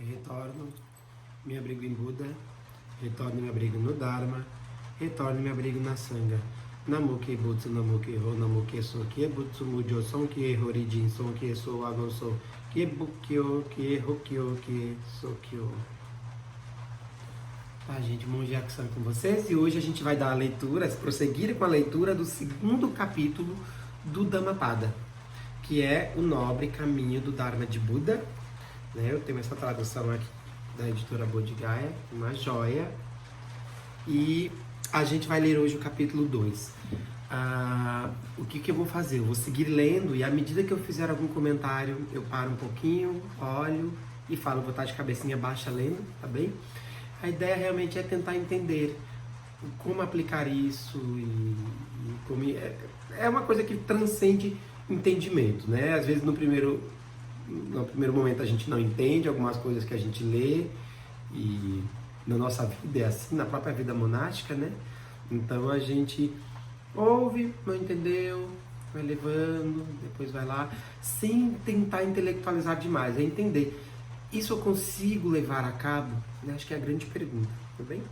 Retorno, me abrigo em Buda, retorno e me abrigo no Dharma, retorno e me abrigo na Sangha. Namo ke Butsu, Namo ke Ho, Namo ke So, ke Butsu Mujo, Son ke Horijin, Son ke So, Agon So, ke Bukyo, ke Hokyo, ke Sokyo. Tá, gente, Monge Yakusan com vocês, e hoje a gente vai dar a leitura, prosseguir com a leitura do segundo capítulo do Dhammapada, que é o nobre caminho do Dharma de Buda. Eu tenho essa tradução aqui da editora Bodh Gaya, uma joia. E a gente vai ler hoje o capítulo 2. O que eu vou fazer? Eu vou seguir lendo e à medida que eu fizer algum comentário, eu paro um pouquinho, olho e falo, vou estar de cabecinha baixa lendo, tá bem? A ideia realmente é tentar entender como aplicar isso e como... É uma coisa que transcende entendimento, né? Às vezes no primeiro momento a gente não entende algumas coisas que a gente lê, e na nossa vida é assim, na própria vida monástica, né? Então a gente ouve, não entendeu, vai levando, depois vai lá, sem tentar intelectualizar demais, é entender. Isso eu consigo levar a cabo? Acho que é a grande pergunta, tudo bem?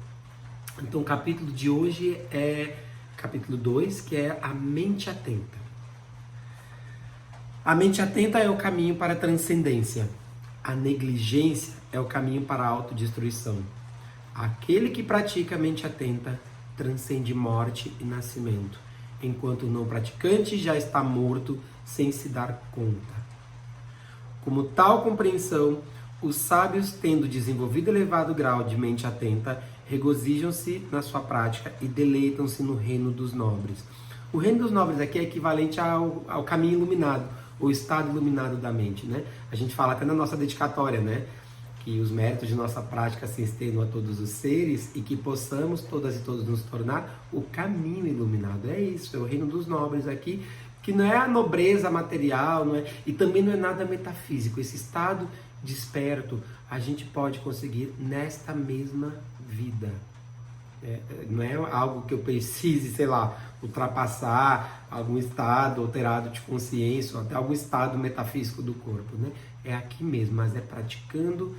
Então o capítulo de hoje é capítulo 2, que é a mente atenta. A mente atenta é o caminho para a transcendência. A negligência é o caminho para a autodestruição. Aquele que pratica a mente atenta transcende morte e nascimento, enquanto o não praticante já está morto sem se dar conta. Como tal compreensão, os sábios, tendo desenvolvido elevado grau de mente atenta, regozijam-se na sua prática e deleitam-se no reino dos nobres. O reino dos nobres aqui é equivalente ao caminho iluminado, o estado iluminado da mente, né? A gente fala até na nossa dedicatória, né? Que os méritos de nossa prática se estendam a todos os seres e que possamos todas e todos nos tornar o caminho iluminado. É isso, é o reino dos nobres aqui, que não é a nobreza material, não é, e também não é nada metafísico. Esse estado desperto a gente pode conseguir nesta mesma vida. Não é algo que eu precise, sei lá, ultrapassar algum estado alterado de consciência, ou até algum estado metafísico do corpo, né? É aqui mesmo, mas é praticando,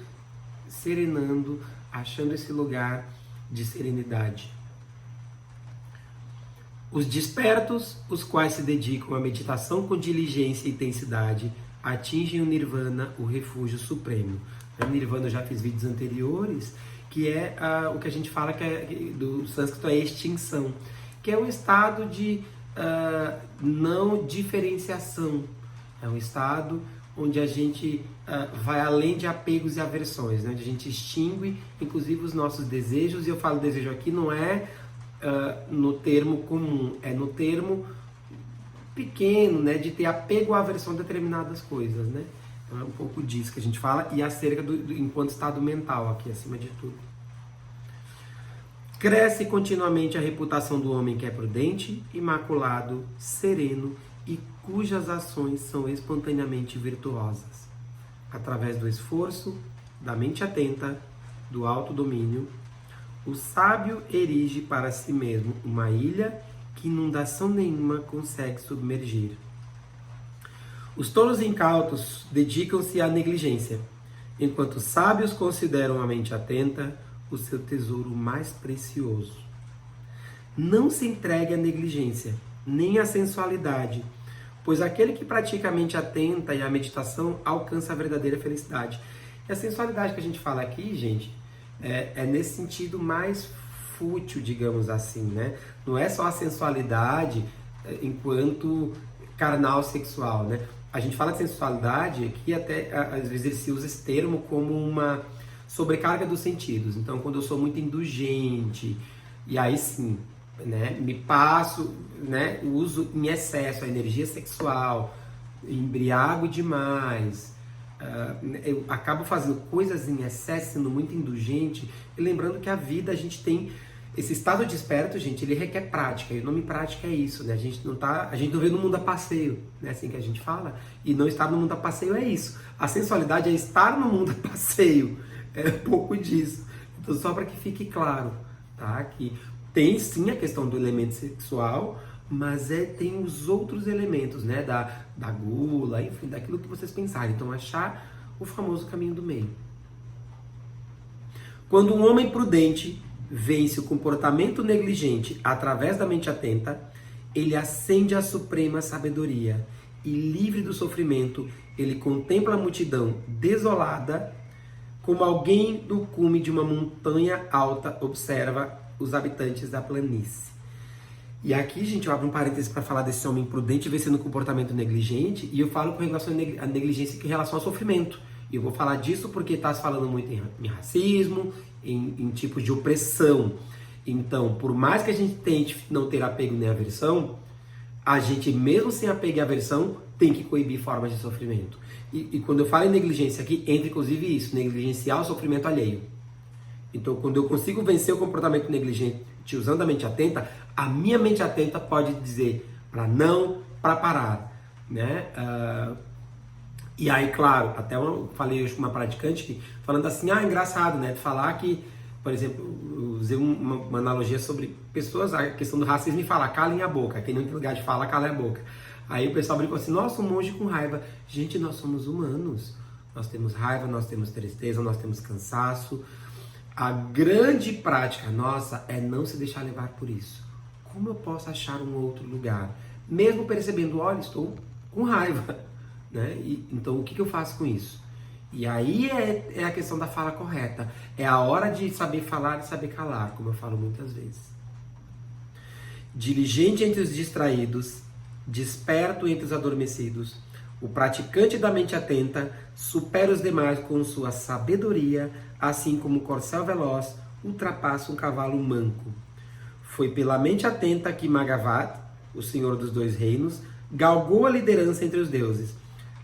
serenando, achando esse lugar de serenidade. Os despertos, os quais se dedicam à meditação com diligência e intensidade, atingem o Nirvana, o refúgio supremo. O Nirvana eu já fiz vídeos anteriores, que é o que a gente fala que do sânscrito é extinção, que é um estado de não diferenciação, é um estado onde a gente vai além de apegos e aversões, né? Onde a gente extingue, inclusive, os nossos desejos, e eu falo desejo aqui não é no termo comum, é no termo pequeno, né? De ter apego ou aversão a determinadas coisas, né? É um pouco disso que a gente fala, e acerca do enquanto estado mental aqui, acima de tudo. Cresce continuamente a reputação do homem que é prudente, imaculado, sereno e cujas ações são espontaneamente virtuosas. Através do esforço, da mente atenta, do autodomínio, o sábio erige para si mesmo uma ilha que inundação nenhuma consegue submergir. Os tolos incautos dedicam-se à negligência, enquanto os sábios consideram a mente atenta o seu tesouro mais precioso. Não se entregue à negligência, nem à sensualidade, pois aquele que pratica a mente atenta e a meditação alcança a verdadeira felicidade. E a sensualidade que a gente fala aqui, gente, é nesse sentido mais fútil, digamos assim, né? Não é só a sensualidade enquanto carnal sexual, né? A gente fala de sensualidade aqui, até às vezes se usa esse termo como uma sobrecarga dos sentidos. Então, quando eu sou muito indulgente, e aí sim, né, me passo, né, uso em excesso a energia sexual, embriago demais, eu acabo fazendo coisas em excesso, sendo muito indulgente, e lembrando que a vida, a gente tem esse estado desperto, gente, ele requer prática, e o nome prática é isso, né? A gente não vê no mundo a passeio, né? Assim que a gente fala, e não estar no mundo a passeio é isso. A sensualidade é estar no mundo a passeio, é um pouco disso. Então, só para que fique claro, tá? Que tem sim a questão do elemento sexual, mas tem os outros elementos, né? Da gula, enfim, daquilo que vocês pensarem. Então, achar o famoso caminho do meio. Quando um homem prudente vence o comportamento negligente através da mente atenta, ele ascende à suprema sabedoria e, livre do sofrimento, ele contempla a multidão desolada, como alguém no cume de uma montanha alta observa os habitantes da planície. E aqui, gente, eu abro um parênteses para falar desse homem prudente vencendo o comportamento negligente, e eu falo com relação à negligência em relação ao sofrimento. E eu vou falar disso porque está se falando muito em racismo, em tipos de opressão. Então, por mais que a gente tente não ter apego nem aversão, a gente, mesmo sem apego e aversão, tem que coibir formas de sofrimento. E quando eu falo em negligência aqui, entra inclusive isso, negligenciar o sofrimento alheio. Então, quando eu consigo vencer o comportamento negligente usando a mente atenta, a minha mente atenta pode dizer para não, para parar, né? E aí, claro, até eu falei hoje com uma praticante falando assim, engraçado, né? De falar que, por exemplo, eu usei uma analogia sobre pessoas, a questão do racismo e falar, calem a boca, quem não tem lugar de fala, cala a boca. Aí o pessoal brincou assim, nossa, um monge com raiva. Gente, nós somos humanos. Nós temos raiva, nós temos tristeza, nós temos cansaço. A grande prática nossa é não se deixar levar por isso. Como eu posso achar um outro lugar? Mesmo percebendo, olha, estou com raiva. Né? Então, o que eu faço com isso? E aí é a questão da fala correta. É a hora de saber falar e saber calar, como eu falo muitas vezes. Diligente entre os distraídos, desperto entre os adormecidos, o praticante da mente atenta supera os demais com sua sabedoria, assim como o corcel veloz ultrapassa um cavalo manco. Foi pela mente atenta que Magavat, o senhor dos dois reinos, galgou a liderança entre os deuses.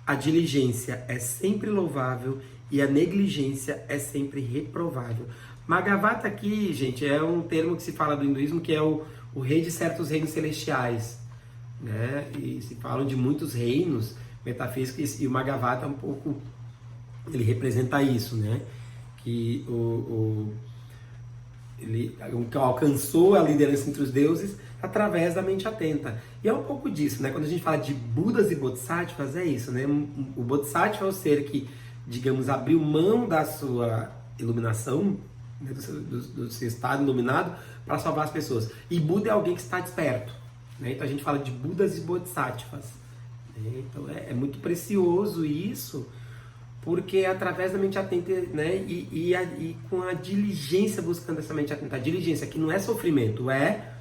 A diligência é sempre louvável e a negligência é sempre reprovável. Magavata aqui, gente, é um termo que se fala do hinduísmo, que é o rei de certos reinos celestiais, né? E se falam de muitos reinos metafísicos, e o Magavata é um pouco, ele representa isso, né? Que ele alcançou a liderança entre os deuses através da mente atenta. E é um pouco disso, né? Quando a gente fala de Budas e Bodhisattvas, é isso, né? O Bodhisattva é o ser que, digamos, abriu mão da sua iluminação, né? do seu estado iluminado, para salvar as pessoas. E Buda é alguém que está desperto, né? Então a gente fala de Budas e Bodhisattvas. Né? Então é muito precioso isso, porque é através da mente atenta, né? E com a diligência buscando essa mente atenta. A diligência que não é sofrimento, é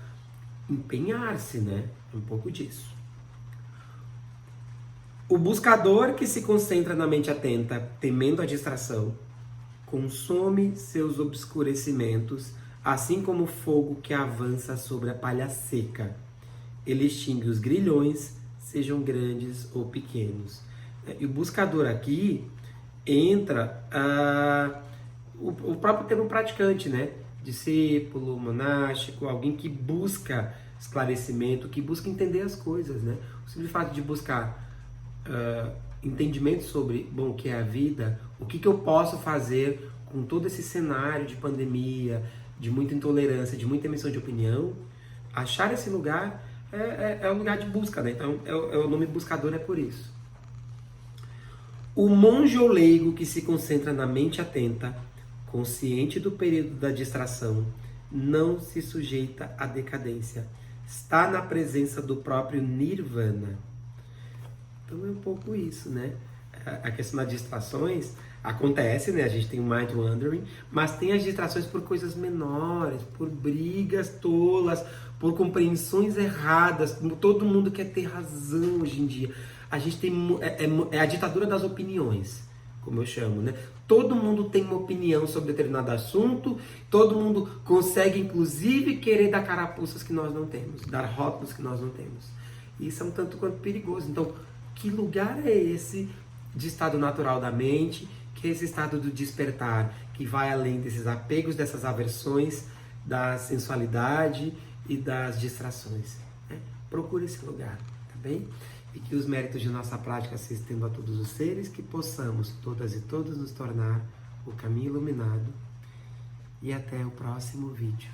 empenhar-se, né? Um pouco disso. O buscador que se concentra na mente atenta, temendo a distração, consome seus obscurecimentos, assim como o fogo que avança sobre a palha seca. Ele extingue os grilhões, sejam grandes ou pequenos. E o buscador aqui entra o próprio termo praticante, né? Discípulo, monástico, alguém que busca esclarecimento, que busca entender as coisas, né? O simples fato de buscar entendimento sobre, o que é a vida, o que eu posso fazer com todo esse cenário de pandemia, de muita intolerância, de muita emissão de opinião, achar esse lugar é um lugar de busca, né? Então, o nome buscador é por isso. O monge ou leigo que se concentra na mente atenta, consciente do período da distração, não se sujeita à decadência. Está na presença do próprio Nirvana. Então é um pouco isso, né? A questão das distrações acontece, né? A gente tem o mind wandering, mas tem as distrações por coisas menores, por brigas tolas, por compreensões erradas. Todo mundo quer ter razão hoje em dia. A gente tem a ditadura das opiniões, como eu chamo, né? Todo mundo tem uma opinião sobre determinado assunto, todo mundo consegue, inclusive, querer dar carapuças que nós não temos, dar rótulos que nós não temos. Isso é um tanto quanto perigoso. Então, que lugar é esse de estado natural da mente, que é esse estado do despertar, que vai além desses apegos, dessas aversões, da sensualidade e das distrações, né? Procure esse lugar, tá bem? E que os méritos de nossa prática se estendam a todos os seres, que possamos, todas e todos, nos tornar o caminho iluminado. E até o próximo vídeo.